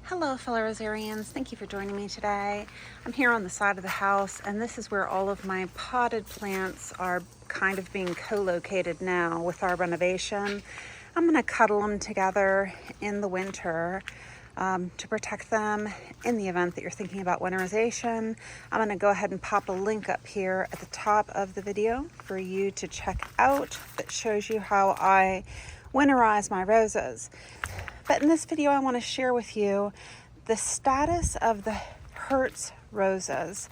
Hello fellow rosarians, thank you for joining me today. I'm here on the side of the house and this is where all of my potted plants are kind of being co-located now with our renovation. I'm going to cuddle them together in the winter to protect them in the event that you're thinking about winterization. I'm going to go ahead and pop a link up here at the top of the video for you to check out that shows you how I winterize my roses. But in this video, I want to share with you the status of the Hirt roses.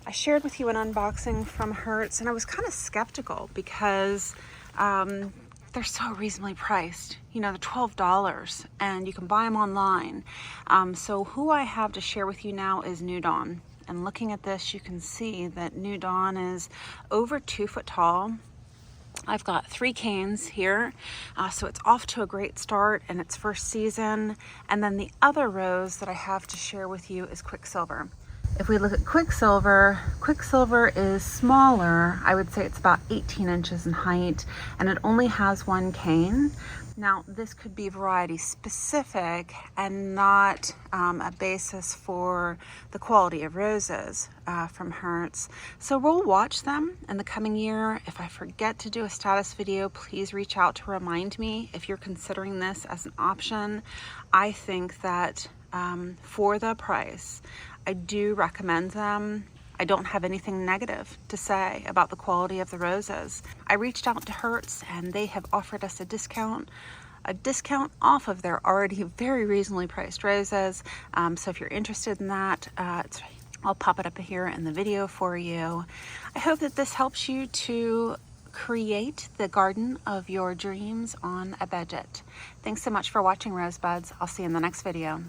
I shared with you an unboxing from Hirt, and I was kind of skeptical because they're so reasonably priced. You know, they're $12 and you can buy them online. So who I have to share with you now is New Dawn. And looking at this, you can see that New Dawn is over 2 foot tall. I've got 3 canes here, so it's off to a great start in its first season. And then the other rose that I have to share with you is Quicksilver. If we look at Quicksilver, Quicksilver is smaller. I would say it's about 18 inches in height, and it only has 1 cane. Now, this could be variety specific and not a basis for the quality of roses from Hirt. So we'll watch them in the coming year. If I forget to do a status video, please reach out to remind me if you're considering this as an option. I think that for the price, I do recommend them. I don't have anything negative to say about the quality of the roses. I reached out to Hirt and they have offered us a discount off of their already very reasonably priced roses. So if you're interested in that, I'll pop it up here in the video for you. I hope that this helps you to create the garden of your dreams on a budget. Thanks so much for watching, Rosebuds. I'll see you in the next video.